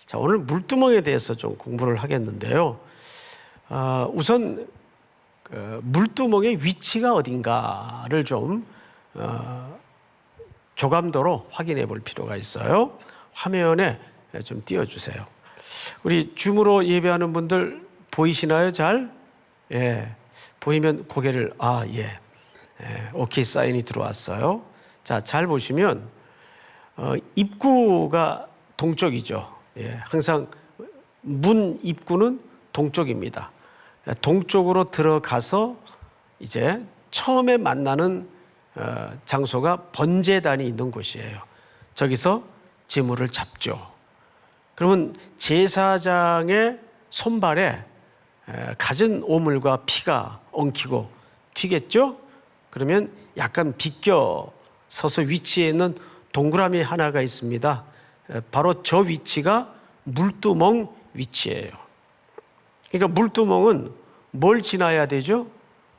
자, 오늘 물두멍에 대해서 좀 공부를 하겠는데요. 우선 물두멍의 위치가 어딘가를 좀 조감도로 확인해 볼 필요가 있어요. 화면에 좀 띄워주세요. 우리 줌으로 예배하는 분들 보이시나요? 잘? 예. 보이면 고개를 예. 오케이 사인이 들어왔어요. 자, 잘 보시면 입구가 동쪽이죠. 예. 항상 문 입구는 동쪽입니다. 동쪽으로 들어가서 이제 처음에 만나는 장소가 번제단이 있는 곳이에요. 저기서 제물을 잡죠. 그러면 제사장의 손발에 갖은 오물과 피가 엉키고 튀겠죠? 그러면 약간 비껴 서서 위치에 있는 동그라미 하나가 있습니다. 바로 저 위치가 물두멍 위치예요. 그러니까 물두멍은 뭘 지나야 되죠?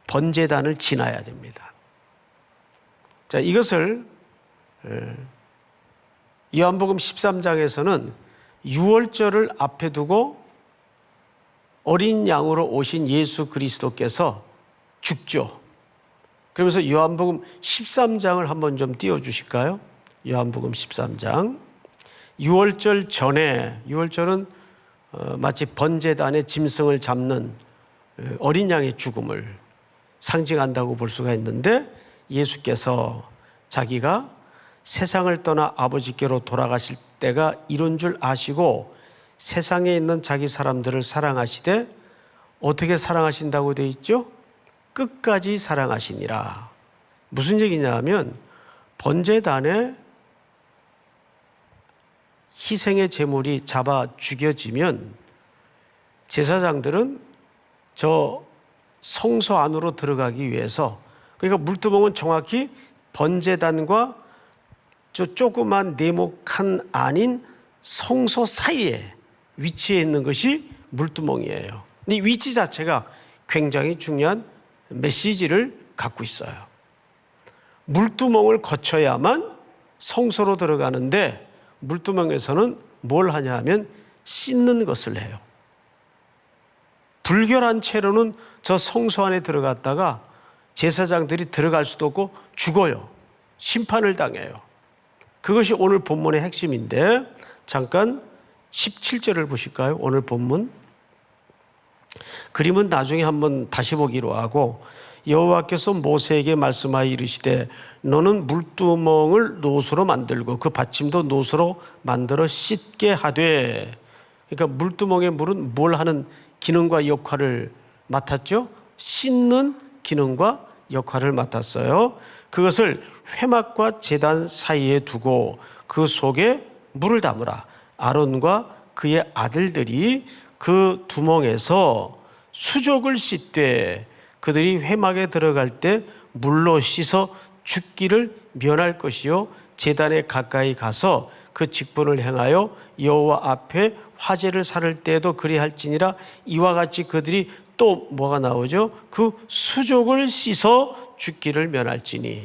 번제단을 지나야 됩니다. 자, 이것을 요한복음 13장에서는 유월절을 앞에 두고 어린 양으로 오신 예수 그리스도께서 죽죠. 그러면서 요한복음 13장을 한번 좀 띄워주실까요? 요한복음 13장. 유월절 전에, 유월절은 마치 번제단의 짐승을 잡는 어린 양의 죽음을 상징한다고 볼 수가 있는데, 예수께서 자기가 세상을 떠나 아버지께로 돌아가실 때가 이른 줄 아시고 세상에 있는 자기 사람들을 사랑하시되, 어떻게 사랑하신다고 되어 있죠? 끝까지 사랑하시니라. 무슨 얘기냐 하면, 번제단에 희생의 제물이 잡아 죽여지면 제사장들은 저 성소 안으로 들어가기 위해서, 그러니까 물두멍은 정확히 번제단과 저 조그만 네모칸 안인 성소 사이에 위치해 있는 것이 물두멍이에요. 이 위치 자체가 굉장히 중요한 메시지를 갖고 있어요. 물두멍을 거쳐야만 성소로 들어가는데, 물두멍에서는 뭘 하냐 하면 씻는 것을 해요. 불결한 채로는 저 성소 안에 들어갔다가 제사장들이 들어갈 수도 없고 죽어요. 심판을 당해요. 그것이 오늘 본문의 핵심인데, 잠깐 17절을 보실까요? 오늘 본문. 그림은 나중에 한번 다시 보기로 하고, 여호와께서 모세에게 말씀하여 이르시되 너는 물두멍을 노수로 만들고 그 받침도 노수로 만들어 씻게 하되. 그러니까 물두멍의 물은 뭘 하는 기능과 역할을 맡았죠? 씻는 기능과 역할을 맡았어요. 그것을 회막과 제단 사이에 두고 그 속에 물을 담으라. 아론과 그의 아들들이 그 두멍에서 수족을 씻되 그들이 회막에 들어갈 때 물로 씻어 죽기를 면할 것이요, 제단에 가까이 가서 그 직분을 행하여 여호와 앞에 화제를 살을 때에도 그리할지니라. 이와 같이 그들이 또 뭐가 나오죠? 그 수족을 씻어 죽기를 면할지니.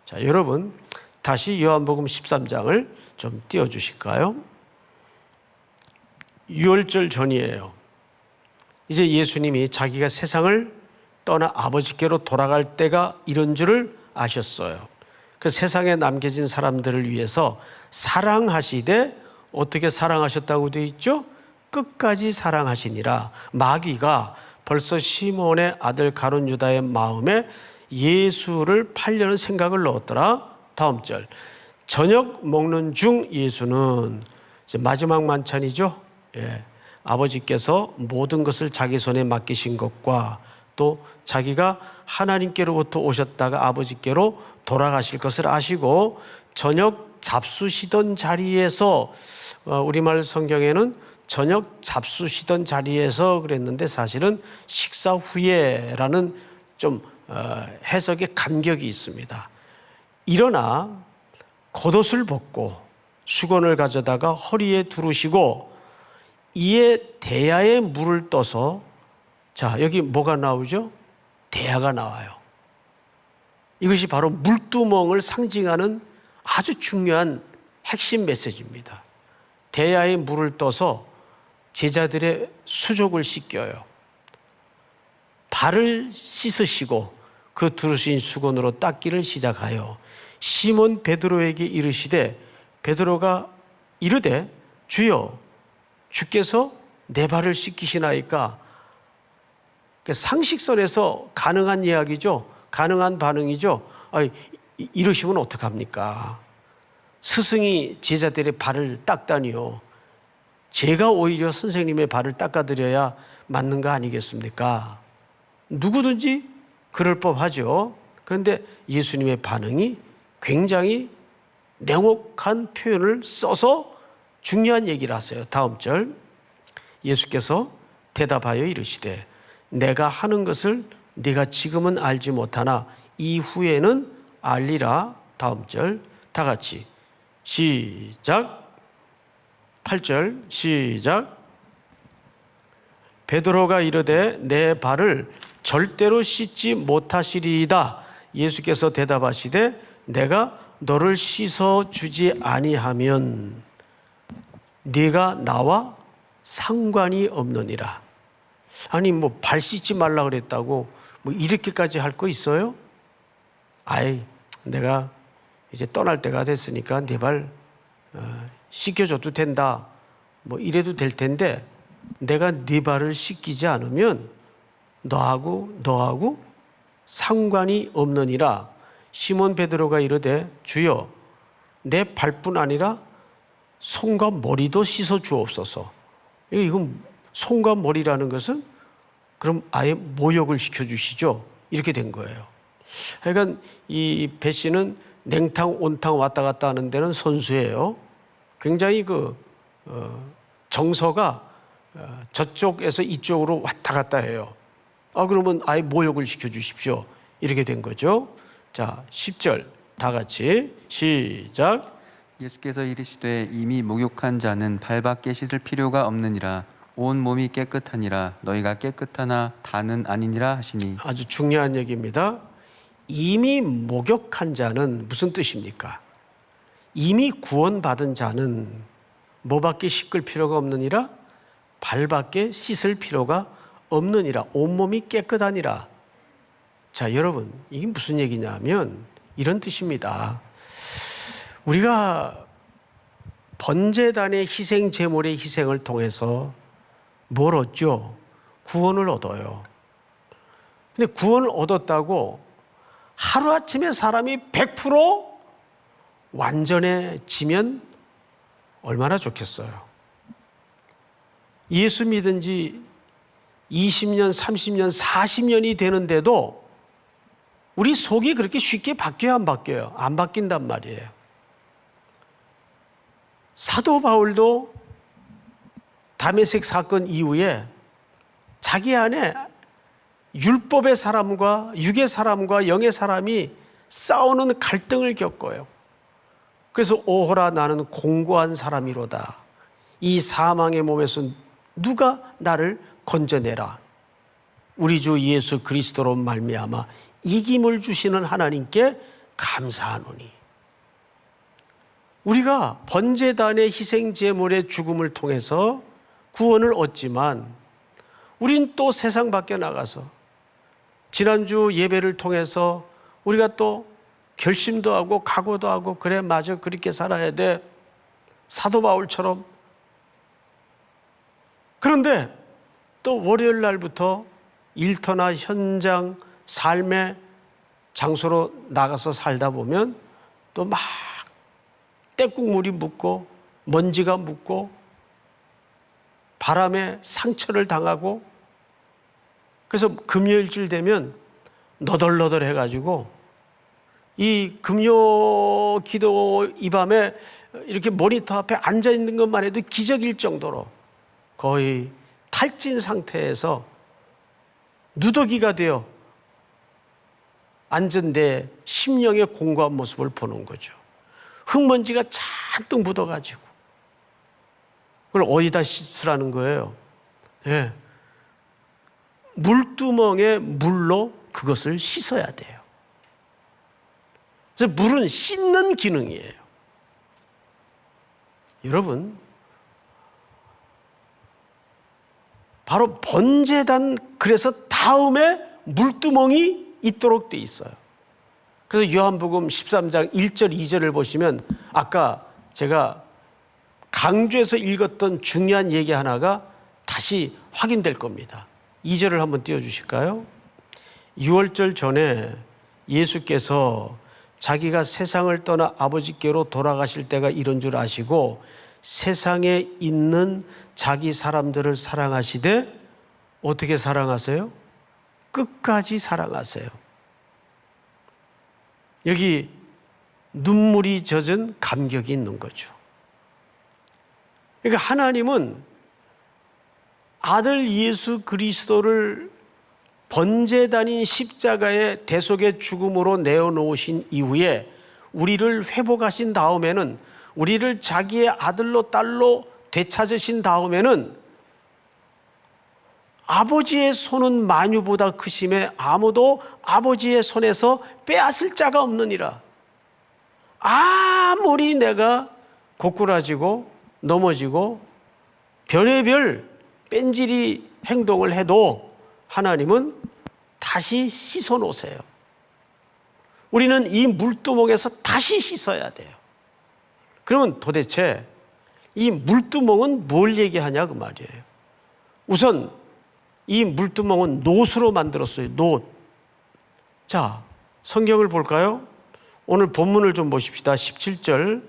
자, 여러분 다시 요한복음 13장을 좀 띄워주실까요? 유월절 전이에요. 이제 예수님이 자기가 세상을 떠나 아버지께로 돌아갈 때가 이런 줄을 아셨어요. 그 세상에 남겨진 사람들을 위해서 사랑하시되, 어떻게 사랑하셨다고 되어 있죠? 끝까지 사랑하시니라. 마귀가 벌써 시몬의 아들 가룟 유다의 마음에 예수를 팔려는 생각을 넣었더라. 다음 절. 저녁 먹는 중 예수는, 이제 마지막 만찬이죠. 아버지께서 모든 것을 자기 손에 맡기신 것과 또 자기가 하나님께로부터 오셨다가 아버지께로 돌아가실 것을 아시고 저녁 잡수시던 자리에서, 우리말 성경에는 저녁 잡수시던 자리에서 그랬는데 사실은 식사 후에라는 좀 해석의 간격이 있습니다. 일어나 겉옷을 벗고 수건을 가져다가 허리에 두르시고 이에 대야에 물을 떠서, 자, 여기 뭐가 나오죠? 대야가 나와요. 이것이 바로 물두멍을 상징하는 아주 중요한 핵심 메시지입니다. 대야에 물을 떠서 제자들의 수족을 씻겨요. 발을 씻으시고 그 두르신 수건으로 닦기를 시작하여 시몬 베드로에게 이르시되 베드로가 이르되 주여 주께서 내 발을 씻기시나이까. 상식선에서 가능한 이야기죠. 가능한 반응이죠. 이러시면 어떡합니까? 스승이 제자들의 발을 닦다니요. 제가 오히려 선생님의 발을 닦아드려야 맞는 거 아니겠습니까? 누구든지 그럴 법하죠. 그런데 예수님의 반응이 굉장히 냉혹한 표현을 써서 중요한 얘기를 하세요. 다음 절, 예수께서 대답하여 이르시되 내가 하는 것을 네가 지금은 알지 못하나 이후에는 알리라. 다음 절, 다 같이 시작. 8절 시작. 베드로가 이르되 내 발을 절대로 씻지 못하시리이다. 예수께서 대답하시되 내가 너를 씻어 주지 아니하면 네가 나와 상관이 없느니라. 아니 뭐 발 씻지 말라 그랬다고 뭐 이렇게까지 할 거 있어요? 내가 이제 떠날 때가 됐으니까 네 발 씻겨줘도 된다. 뭐 이래도 될 텐데 내가 네 발을 씻기지 않으면 너하고 상관이 없느니라. 시몬 베드로가 이르되 주여 내 발뿐 아니라 손과 머리도 씻어 주옵소서. 이건 손과 머리라는 것은 그럼 아예 모욕을 시켜 주시죠. 이렇게 된 거예요. 하여간 이 배 씨는 냉탕 온탕 왔다 갔다 하는 데는 선수예요. 굉장히 정서가 저쪽에서 이쪽으로 왔다 갔다 해요. 그러면 아예 모욕을 시켜 주십시오. 이렇게 된 거죠. 자, 10절 다 같이 시작. 예수께서 이르시되 이미 목욕한 자는 발밖에 씻을 필요가 없느니라. 온 몸이 깨끗하니라. 너희가 깨끗하나 다는 아니니라 하시니. 아주 중요한 얘기입니다. 이미 목욕한 자는 무슨 뜻입니까? 이미 구원받은 자는 뭐밖에 씻을 필요가 없느니라? 발밖에 씻을 필요가 없느니라. 온몸이 깨끗하니라. 자, 여러분 이게 무슨 얘기냐면 이런 뜻입니다. 우리가 번제단의 희생 제물의 희생을 통해서 뭘 얻죠? 구원을 얻어요. 근데 구원을 얻었다고 하루아침에 사람이 100% 완전해지면 얼마나 좋겠어요. 예수 믿은 지 20년, 30년, 40년이 되는데도 우리 속이 그렇게 쉽게 바뀌어요, 안 바뀌어요? 안 바뀐단 말이에요. 사도 바울도 다메섹 사건 이후에 자기 안에 율법의 사람과 육의 사람과 영의 사람이 싸우는 갈등을 겪어요. 그래서 오호라 나는 공고한 사람이로다. 이 사망의 몸에서 누가 나를 건져내라. 우리 주 예수 그리스도로 말미암아 이김을 주시는 하나님께 감사하노니. 우리가 번제단의 희생제물의 죽음을 통해서 구원을 얻지만 우린 또 세상 밖에 나가서 지난주 예배를 통해서 우리가 또 결심도 하고 각오도 하고 그래 맞아 그렇게 살아야 돼. 사도 바울처럼. 그런데 또 월요일 날부터 일터나 현장 삶의 장소로 나가서 살다 보면 또 막 때국물이 묻고 먼지가 묻고 바람에 상처를 당하고 그래서 금요일쯤 되면 너덜너덜 해가지고 이 금요 기도 이 밤에 이렇게 모니터 앞에 앉아 있는 것만 해도 기적일 정도로 거의 탈진 상태에서 누더기가 되어 앉은 데 심령의 공고한 모습을 보는 거죠. 흙먼지가 잔뜩 묻어가지고 그걸 어디다 씻으라는 거예요? 예. 물두멍에 물로 그것을 씻어야 돼요. 그래서 물은 씻는 기능이에요. 여러분, 바로 번제단, 그래서 다음에 물두멍이 있도록 돼 있어요. 그래서 요한복음 13장 1절 2절을 보시면 아까 제가 강조해서 읽었던 중요한 얘기 하나가 다시 확인될 겁니다. 2절을 한번 띄워주실까요? 6월절 전에 예수께서 자기가 세상을 떠나 아버지께로 돌아가실 때가 이런 줄 아시고 세상에 있는 자기 사람들을 사랑하시되 어떻게 사랑하세요? 끝까지 사랑하세요. 여기 눈물이 젖은 감격이 있는 거죠. 그러니까 하나님은 아들 예수 그리스도를 번제단인 십자가의 대속의 죽음으로 내어놓으신 이후에 우리를 회복하신 다음에는, 우리를 자기의 아들로 딸로 되찾으신 다음에는 아버지의 손은 만유보다 크심에 아무도 아버지의 손에서 빼앗을 자가 없느니라. 아무리 내가 고꾸라지고 넘어지고 별의별 뺀질이 행동을 해도 하나님은 다시 씻어 놓으세요. 우리는 이 물두멍에서 다시 씻어야 돼요. 그러면 도대체 이 물두멍은 뭘 얘기하냐 그 말이에요. 우선 이 물두멍은 놋으로 만들었어요. 놋. 자, 성경을 볼까요? 오늘 본문을 좀 보십시다. 17절.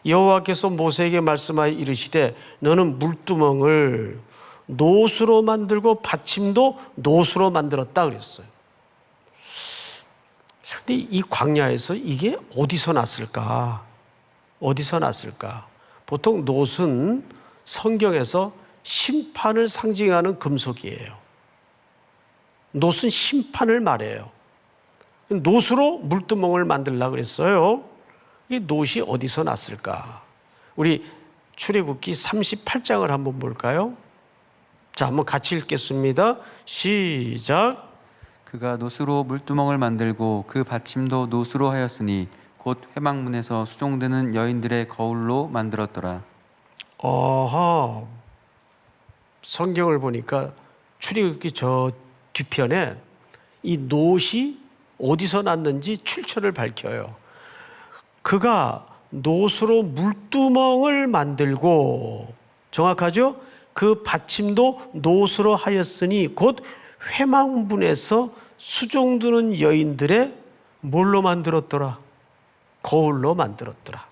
여호와께서 모세에게 말씀하여 이르시되 너는 물두멍을 놋으로 만들고 받침도 놋으로 만들었다 그랬어요. 근데 이 광야에서 이게 어디서 났을까? 어디서 났을까? 보통 놋은 성경에서 심판을 상징하는 금속이에요. 놋은 심판을 말해요. 놋으로 물두멍을 만들려고 그랬어요. 이 놋이 어디서 났을까? 우리 출애굽기 38장을 한번 볼까요? 자, 한번 같이 읽겠습니다. 시작. 그가 놋으로 물두멍을 만들고 그 받침도 놋으로 하였으니 곧 회막문에서 수종드는 여인들의 거울로 만들었더라. 어허. 성경을 보니까 출애굽기 저 뒤편에 이 놋이 어디서 났는지 출처를 밝혀요. 그가 놋으로 물두멍을 만들고, 정확하죠? 그 받침도 놋으로 하였으니 곧 회막문에서 수종드는 여인들의 뭘로 만들었더라? 거울로 만들었더라.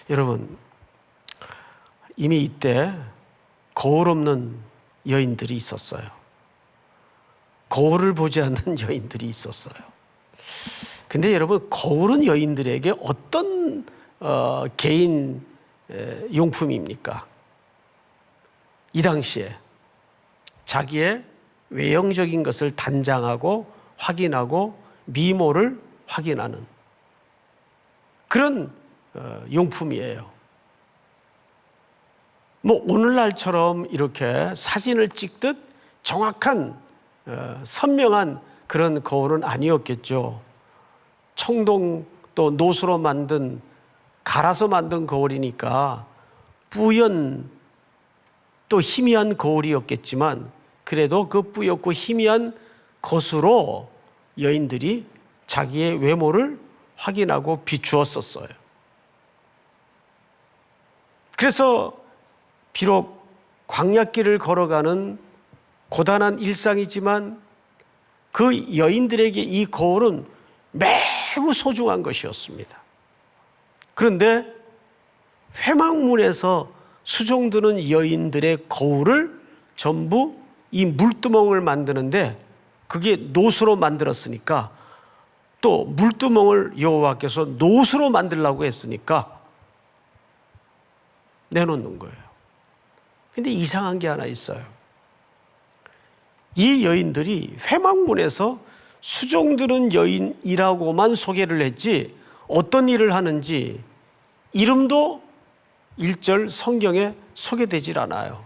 여러분, 이미 이때 거울 없는 여인들이 있었어요. 거울을 보지 않는 여인들이 있었어요. 근데 여러분, 거울은 여인들에게 어떤 개인 용품입니까? 이 당시에 자기의 외형적인 것을 단장하고 확인하고 미모를 확인하는 그런 용품이에요. 뭐 오늘날처럼 이렇게 사진을 찍듯 정확한 선명한 그런 거울은 아니었겠죠. 청동 또 놋으로 만든, 갈아서 만든 거울이니까 뿌연 또 희미한 거울이었겠지만 그래도 그 뿌옇고 희미한 것으로 여인들이 자기의 외모를 확인하고 비추었었어요. 그래서 비록 광야길을 걸어가는 고단한 일상이지만 그 여인들에게 이 거울은 매우 소중한 것이었습니다. 그런데 회막문에서 수종드는 여인들의 거울을 전부 이 물두멍을 만드는데 그게 놋으로 만들었으니까, 또 물두멍을 여호와께서 놋으로 만들라고 했으니까 내놓는 거예요. 근데 이상한 게 하나 있어요. 이 여인들이 회막문에서 수종드는 여인이라고만 소개를 했지 어떤 일을 하는지 이름도 1절 성경에 소개되질 않아요.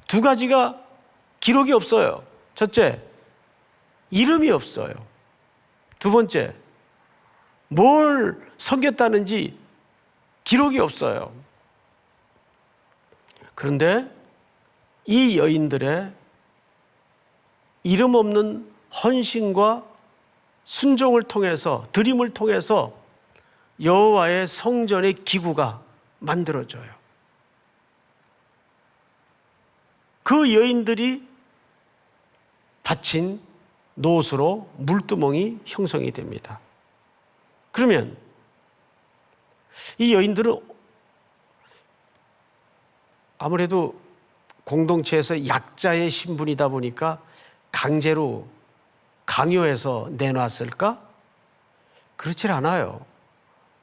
두 가지가 기록이 없어요. 첫째, 이름이 없어요. 두 번째, 뭘 섬겼다는지 기록이 없어요. 그런데 이 여인들의 이름 없는 헌신과 순종을 통해서, 드림을 통해서 여호와의 성전의 기구가 만들어져요. 그 여인들이 바친 노수로 물두멍이 형성이 됩니다. 그러면 이 여인들은 아무래도 공동체에서 약자의 신분이다 보니까 강제로 강요해서 내놨을까? 그렇지 않아요.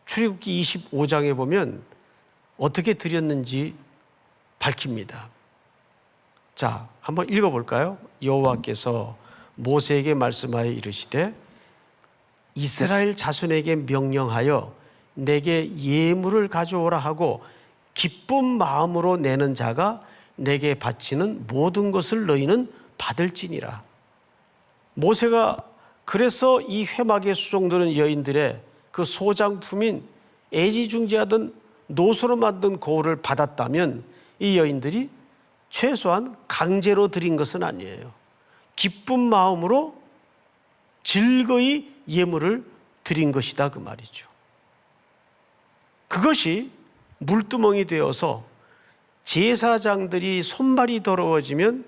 출애굽기 25장에 보면 어떻게 드렸는지 밝힙니다. 자, 한번 읽어볼까요? 여호와께서 모세에게 말씀하여 이르시되 이스라엘 자손에게 명령하여 내게 예물을 가져오라 하고 기쁜 마음으로 내는 자가 내게 바치는 모든 것을 너희는 받을지니라. 모세가 그래서 이 회막에 수종되는 여인들의 그 소장품인 애지중지하던 노소로 만든 고울을 받았다면 이 여인들이 최소한 강제로 드린 것은 아니에요. 기쁜 마음으로 즐거이 예물을 드린 것이다 그 말이죠. 그것이 물두멍이 되어서 제사장들이 손발이 더러워지면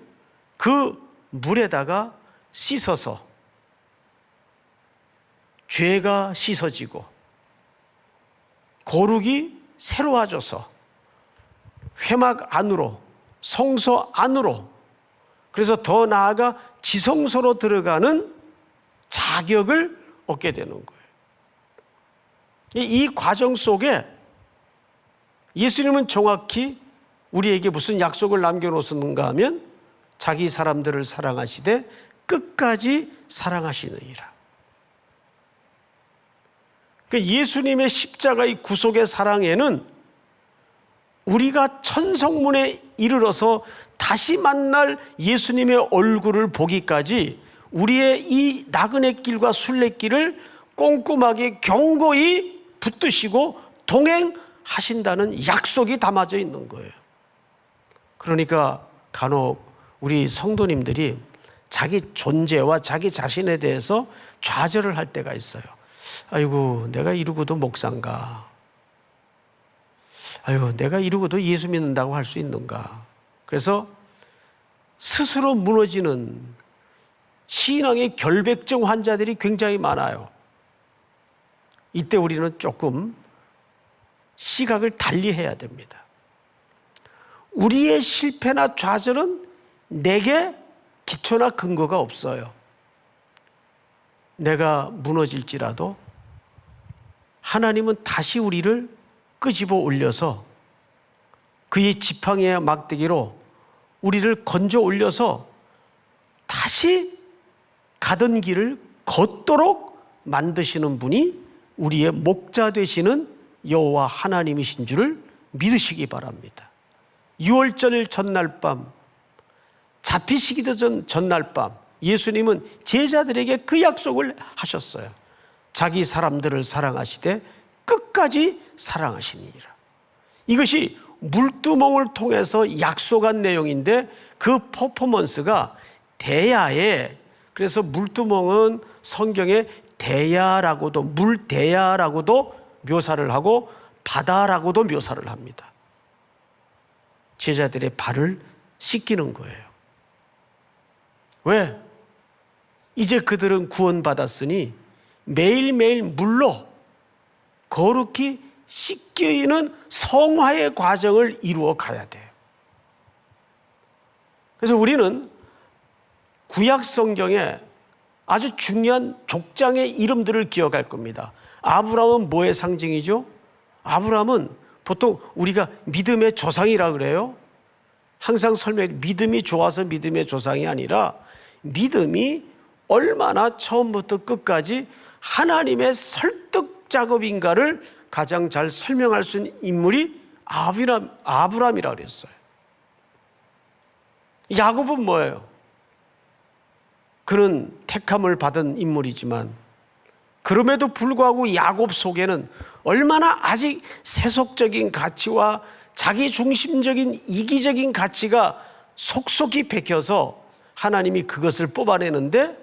그 물에다가 씻어서 죄가 씻어지고 거룩이 새로워져서 회막 안으로, 성소 안으로, 그래서 더 나아가 지성소로 들어가는 자격을 얻게 되는 거예요. 이 과정 속에 예수님은 정확히 우리에게 무슨 약속을 남겨놓았는가 하면 자기 사람들을 사랑하시되 끝까지 사랑하시느니라. 예수님의 십자가의 구속의 사랑에는 우리가 천성문에 이르러서 다시 만날 예수님의 얼굴을 보기까지 우리의 이 나그네 길과 순례길을 꼼꼼하게 경고히 붙드시고 동행하신다는 약속이 담아져 있는 거예요. 그러니까 간혹 우리 성도님들이 자기 존재와 자기 자신에 대해서 좌절을 할 때가 있어요. 아이고, 내가 이러고도 목사인가? 아유, 내가 이러고도 예수 믿는다고 할 수 있는가? 그래서 스스로 무너지는 신앙의 결백증 환자들이 굉장히 많아요. 이때 우리는 조금 시각을 달리 해야 됩니다. 우리의 실패나 좌절은 내게 기초나 근거가 없어요. 내가 무너질지라도 하나님은 다시 우리를 끄집어 올려서 그의 지팡이의 막대기로 우리를 건져 올려서 다시 가던 길을 걷도록 만드시는 분이 우리의 목자 되시는 여호와 하나님이신 줄을 믿으시기 바랍니다. 6월절 전날 밤, 잡히시기도 전 전날 밤 예수님은 제자들에게 그 약속을 하셨어요. 자기 사람들을 사랑하시되 끝까지 사랑하시니라. 이것이 물두멍을 통해서 약속한 내용인데 그 퍼포먼스가 대야에, 그래서 물두멍은 성경에 대야라고도, 물대야라고도 묘사를 하고 바다라고도 묘사를 합니다. 제자들의 발을 씻기는 거예요. 왜? 이제 그들은 구원받았으니 매일매일 물로 거룩히 씻기는 성화의 과정을 이루어 가야 돼요. 그래서 우리는 구약 성경에 아주 중요한 족장의 이름들을 기억할 겁니다. 아브라함은 뭐의 상징이죠? 아브라함은 보통 우리가 믿음의 조상이라 그래요. 항상 설명해, 믿음이 좋아서 믿음의 조상이 아니라 믿음이 얼마나 처음부터 끝까지 하나님의 설득 작업인가를 가장 잘 설명할 수 있는 인물이 아브라함이라고 그랬어요. 야곱은 뭐예요? 그는 택함을 받은 인물이지만 그럼에도 불구하고 야곱 속에는 얼마나 아직 세속적인 가치와 자기 중심적인 이기적인 가치가 속속이 베껴서 하나님이 그것을 뽑아내는데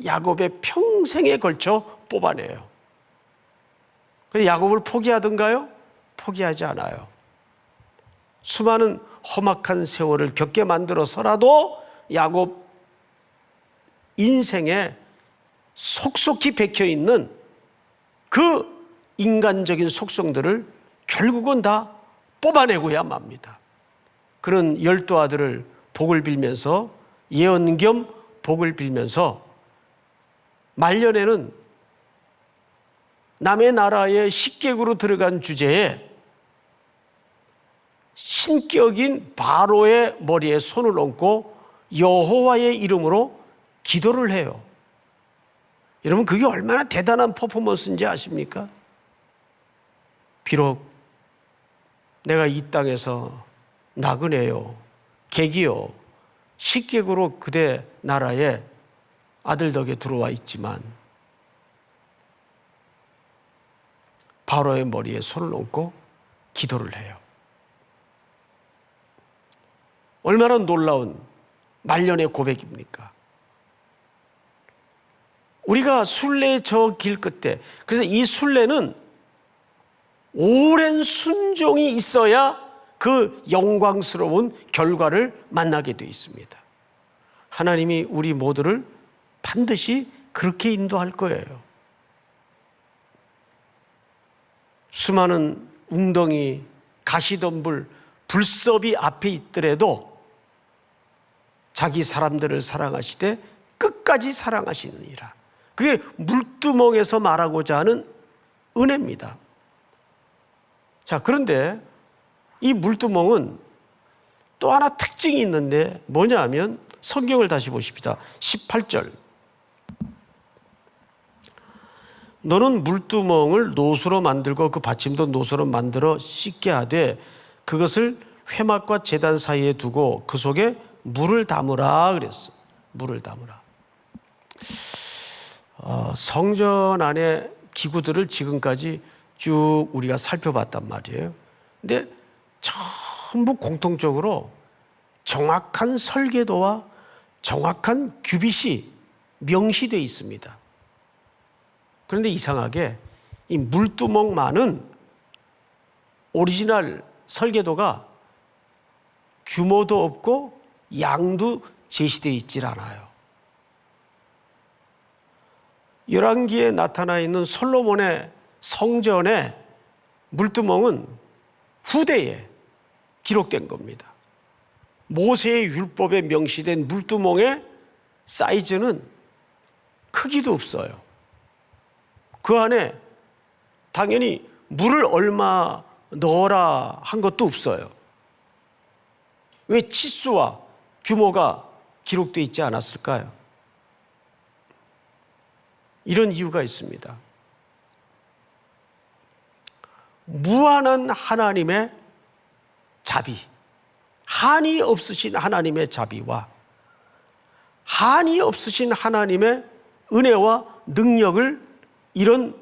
야곱의 평생에 걸쳐 뽑아내요. 그래서 야곱을 포기하던가요? 포기하지 않아요. 수많은 험악한 세월을 겪게 만들어서라도 야곱 인생에 속속히 박혀있는 그 인간적인 속성들을 결국은 다 뽑아내고야 맙니다. 그런 12아들을 복을 빌면서 예언 겸 복을 빌면서 말년에는 남의 나라에 식객으로 들어간 주제에 신격인 바로의 머리에 손을 얹고 여호와의 이름으로 기도를 해요. 여러분, 그게 얼마나 대단한 퍼포먼스인지 아십니까? 비록 내가 이 땅에서 나그네요, 객이요, 식객으로 그대 나라에 아들 덕에 들어와 있지만 바로의 머리에 손을 얹고 기도를 해요. 얼마나 놀라운 말년의 고백입니까? 우리가 순례의 저 길 끝에, 그래서 이 순례는 오랜 순종이 있어야 그 영광스러운 결과를 만나게 되어 있습니다. 하나님이 우리 모두를 반드시 그렇게 인도할 거예요. 수많은 웅덩이, 가시덤불, 불섭이 앞에 있더라도 자기 사람들을 사랑하시되 끝까지 사랑하시느니라. 그게 물두멍에서 말하고자 하는 은혜입니다. 자, 그런데 이 물두멍은 또 하나 특징이 있는데 뭐냐 하면 성경을 다시 보십시다. 18절. 너는 물두멍을 노수로 만들고 그 받침도 노수로 만들어 씻게 하되 그것을 회막과 제단 사이에 두고 그 속에 물을 담으라 그랬어. 물을 담으라. 성전 안에 기구들을 지금까지 쭉 우리가 살펴봤단 말이에요. 근데 전부 공통적으로 정확한 설계도와 정확한 규빗이 명시되어 있습니다. 그런데 이상하게 이 물두멍만은 오리지널 설계도가 규모도 없고 양도 제시되어 있질 않아요. 열왕기에 나타나 있는 솔로몬의 성전의 물두멍은 후대에 기록된 겁니다. 모세의 율법에 명시된 물두멍의 사이즈는 크기도 없어요. 그 안에 당연히 물을 얼마 넣어라 한 것도 없어요. 왜 치수와 규모가 기록되어 있지 않았을까요? 이런 이유가 있습니다. 무한한 하나님의 자비, 한이 없으신 하나님의 자비와 한이 없으신 하나님의 은혜와 능력을 이런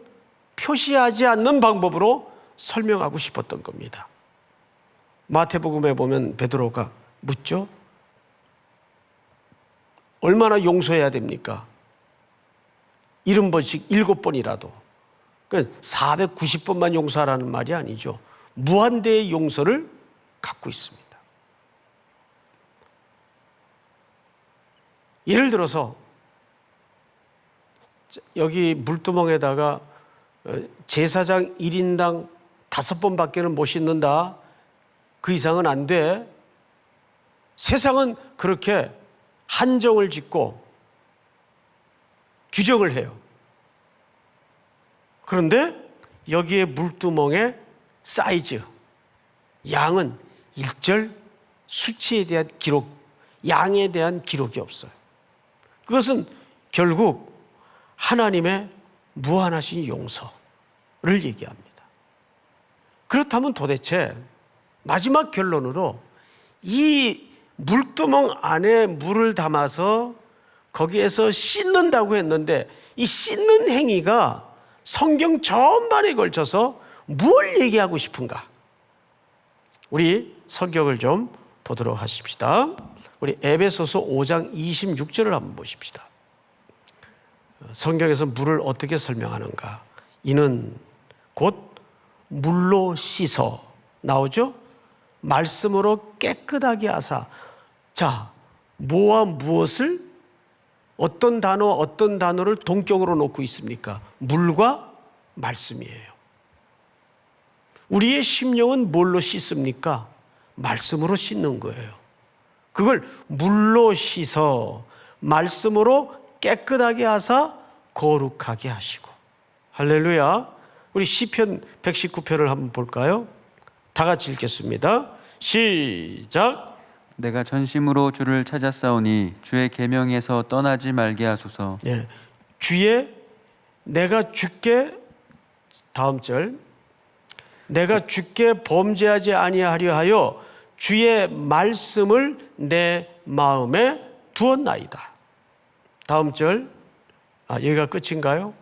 표시하지 않는 방법으로 설명하고 싶었던 겁니다. 마태복음에 보면 베드로가 묻죠. 얼마나 용서해야 됩니까? 70번씩 7번이라도. 그러니까 490번만 용서하라는 말이 아니죠. 무한대의 용서를 갖고 있습니다. 예를 들어서 여기 물두멍에다가 제사장 1인당 5번밖에는 못 씻는다. 그 이상은 안 돼. 세상은 그렇게 한정을 짓고 규정을 해요. 그런데 여기에 물두멍의 사이즈, 양은 일절 수치에 대한 기록, 양에 대한 기록이 없어요. 그것은 결국 하나님의 무한하신 용서를 얘기합니다. 그렇다면 도대체 마지막 결론으로 이 물두멍 안에 물을 담아서 거기에서 씻는다고 했는데 이 씻는 행위가 성경 전반에 걸쳐서 뭘 얘기하고 싶은가? 우리 성경을 좀 보도록 하십시다. 우리 에베소서 5장 26절을 한번 보십시다. 성경에서 물을 어떻게 설명하는가? 이는 곧 물로 씻어 나오죠? 말씀으로 깨끗하게 하사. 자, 뭐와 무엇을 어떤 단어를 동격으로 놓고 있습니까? 물과 말씀이에요. 우리의 심령은 뭘로 씻습니까? 말씀으로 씻는 거예요. 그걸 물로 씻어 말씀으로 깨끗하게 하사 거룩하게 하시고. 할렐루야. 우리 시편 119편을 한번 볼까요? 다 같이 읽겠습니다. 시작. 내가 전심으로 주를 찾았사오니 주의 계명에서 떠나지 말게 하소서. 예, 내가 주께, 다음 절, 내가 주께 범죄하지 아니하려 하여 주의 말씀을 내 마음에 두었나이다. 다음 절, 여기가 끝인가요?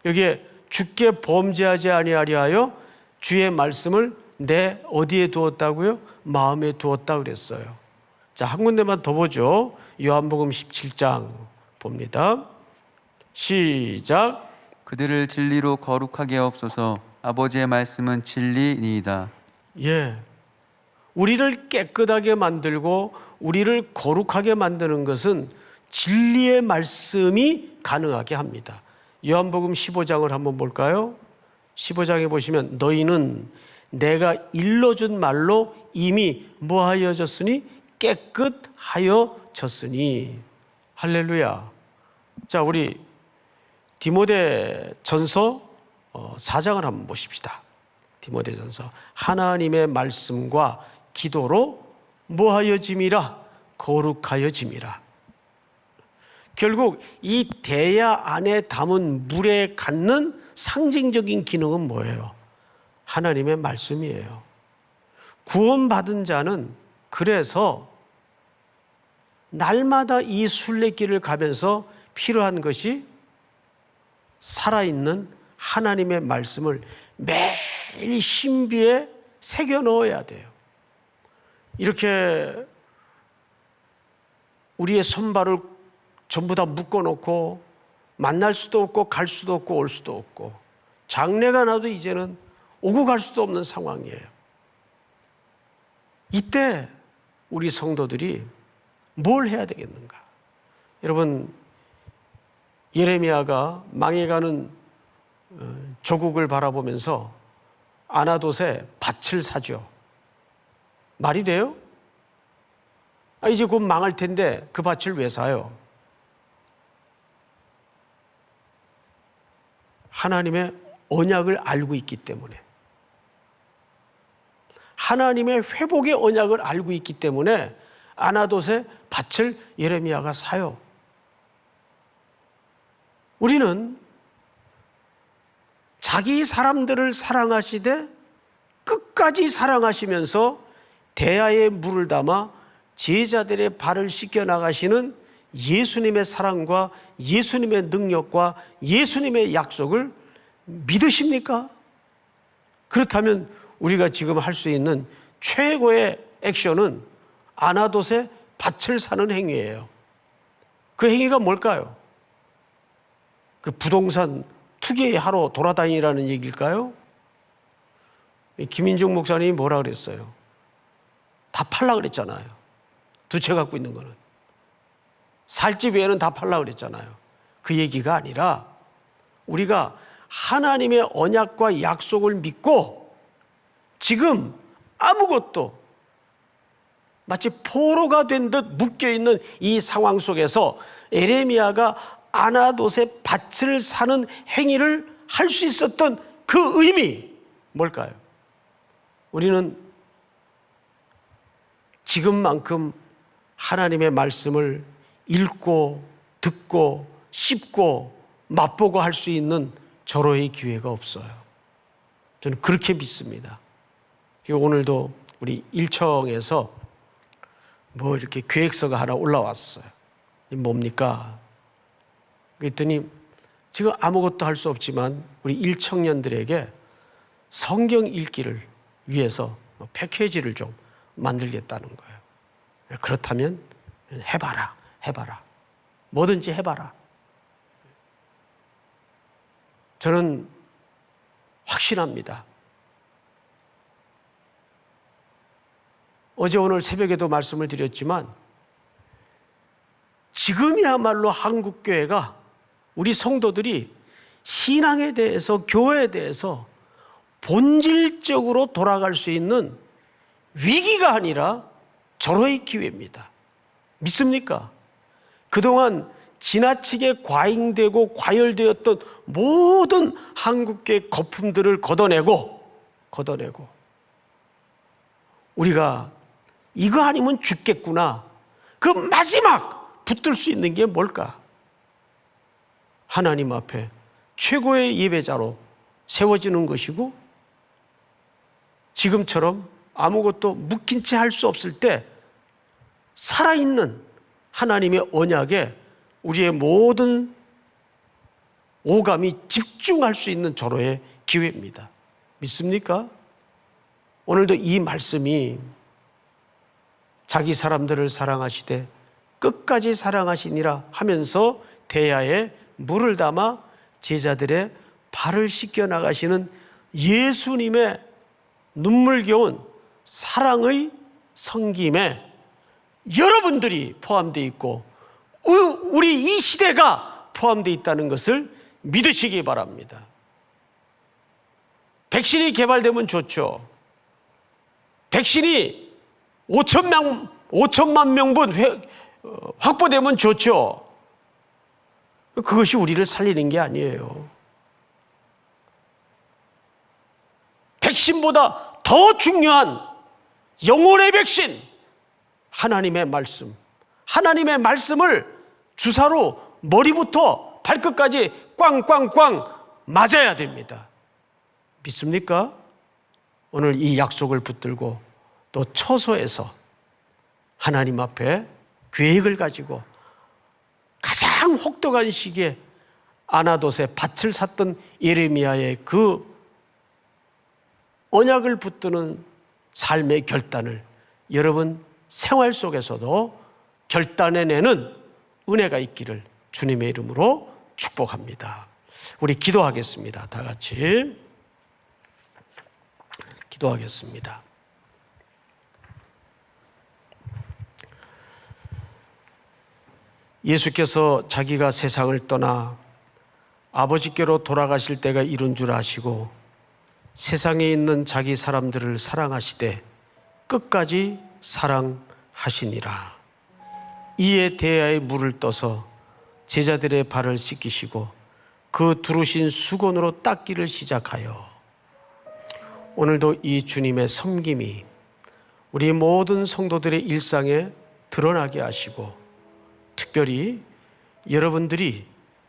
여기에 주께 범죄하지 아니하려 하여 주의 말씀을 내 어디에 두었다고요? 마음에 두었다 그랬어요. 자, 한 군데만 더 보죠. 요한복음 17장 봅니다. 시작. 그들을 진리로 거룩하게 하옵소서. 아버지의 말씀은 진리니이다. 예, 우리를 깨끗하게 만들고 우리를 거룩하게 만드는 것은 진리의 말씀이 가능하게 합니다. 요한복음 15장을 한번 볼까요? 15장에 보시면 너희는 내가 일러준 말로 이미 뭐하여졌으니 깨끗하여졌으니. 할렐루야. 자, 우리 디모데전서 4장을 한번 보십시다. 디모데전서. 하나님의 말씀과 기도로 뭐하여짐이라? 거룩하여짐이라. 결국 이 대야 안에 담은 물에 갖는 상징적인 기능은 뭐예요? 하나님의 말씀이에요. 구원받은 자는 그래서 날마다 이 순례길을 가면서 필요한 것이 살아있는 하나님의 말씀을 매일 신비에 새겨 넣어야 돼요. 이렇게 우리의 손발을 전부 다 묶어놓고 만날 수도 없고 갈 수도 없고 올 수도 없고 장래가 나도 이제는 오고 갈 수도 없는 상황이에요. 이때 우리 성도들이 뭘 해야 되겠는가? 여러분, 예레미야가 망해가는 조국을 바라보면서 아나돗에 밭을 사죠. 말이 돼요? 이제 곧 망할 텐데 그 밭을 왜 사요? 하나님의 언약을 알고 있기 때문에, 하나님의 회복의 언약을 알고 있기 때문에 아나돗에 밭을 예레미야가 사요. 우리는 자기 사람들을 사랑하시되 끝까지 사랑하시면서 대야에 물을 담아 제자들의 발을 씻겨 나가시는 예수님의 사랑과 예수님의 능력과 예수님의 약속을 믿으십니까? 그렇다면 우리가 지금 할 수 있는 최고의 액션은 아나돗에 밭을 사는 행위예요. 그 행위가 뭘까요? 그 부동산 투기하러 돌아다니라는 얘기일까요? 김인중 목사님이 뭐라 그랬어요? 다 팔라 그랬잖아요. 두 채 갖고 있는 거는. 살집 외에는 다 팔라 그랬잖아요. 그 얘기가 아니라 우리가 하나님의 언약과 약속을 믿고 지금 아무것도 마치 포로가 된 듯 묶여있는 이 상황 속에서 에레미야가 아나돗에 밭을 사는 행위를 할 수 있었던 그 의미 뭘까요? 우리는 지금만큼 하나님의 말씀을 읽고 듣고 씹고 맛보고 할 수 있는 절호의 기회가 없어요. 저는 그렇게 믿습니다. 오늘도 우리 일청에서 뭐 이렇게 계획서가 하나 올라왔어요. 뭡니까? 그랬더니 지금 아무것도 할 수 없지만 우리 일청년들에게 성경 읽기를 위해서 패키지를 좀 만들겠다는 거예요. 그렇다면 해봐라. 뭐든지 해봐라. 저는 확신합니다. 어제 오늘 새벽에도 말씀을 드렸지만 지금이야말로 한국교회가, 우리 성도들이 신앙에 대해서, 교회에 대해서 본질적으로 돌아갈 수 있는 위기가 아니라 절호의 기회입니다. 믿습니까? 그동안 지나치게 과잉되고 과열되었던 모든 한국교회 거품들을 걷어내고 우리가 이거 아니면 죽겠구나, 그 마지막 붙들 수 있는 게 뭘까? 하나님 앞에 최고의 예배자로 세워지는 것이고, 지금처럼 아무것도 묵힌 채 할 수 없을 때 살아있는 하나님의 언약에 우리의 모든 오감이 집중할 수 있는 절호의 기회입니다. 믿습니까? 오늘도 이 말씀이 자기 사람들을 사랑하시되 끝까지 사랑하시니라 하면서 대야에 물을 담아 제자들의 발을 씻겨 나가시는 예수님의 눈물겨운 사랑의 섬김에 여러분들이 포함되어 있고 우리 이 시대가 포함되어 있다는 것을 믿으시기 바랍니다. 백신이 개발되면 좋죠. 백신이 5천만 명분 확보되면 좋죠. 그것이 우리를 살리는 게 아니에요. 백신보다 더 중요한 영혼의 백신, 하나님의 말씀. 하나님의 말씀을 주사로 머리부터 발끝까지 꽝꽝꽝 맞아야 됩니다. 믿습니까? 오늘 이 약속을 붙들고 또 처소에서 하나님 앞에 계획을 가지고 가장 혹독한 시기에 아나돗에 밭을 샀던 예레미야의 그 언약을 붙드는 삶의 결단을 여러분 생활 속에서도 결단해내는 은혜가 있기를 주님의 이름으로 축복합니다. 우리 기도하겠습니다. 다 같이 기도하겠습니다. 예수께서 자기가 세상을 떠나 아버지께로 돌아가실 때가 이른 줄 아시고 세상에 있는 자기 사람들을 사랑하시되 끝까지 사랑하시니라. 이에 대야에 물을 떠서 제자들의 발을 씻기시고 그 두르신 수건으로 닦기를 시작하여 오늘도 이 주님의 섬김이 우리 모든 성도들의 일상에 드러나게 하시고 특별히 여러분들이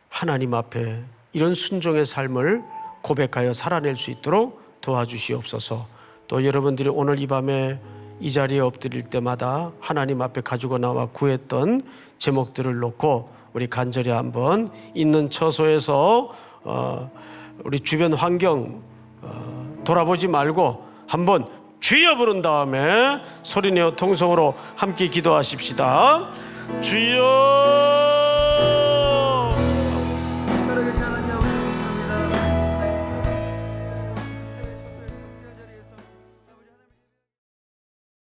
하나님 앞에 이런 순종의 삶을 고백하여 살아낼 수 있도록 도와주시옵소서. 또 여러분들이 오늘 이 밤에 이 자리에 엎드릴 때마다 하나님 앞에 가지고 나와 구했던 제목들을 놓고 우리 간절히 한번 있는 처소에서 우리 주변 환경 돌아보지 말고 한번 주여 부른 다음에 소리내어 통성으로 함께 기도하십시다. 주여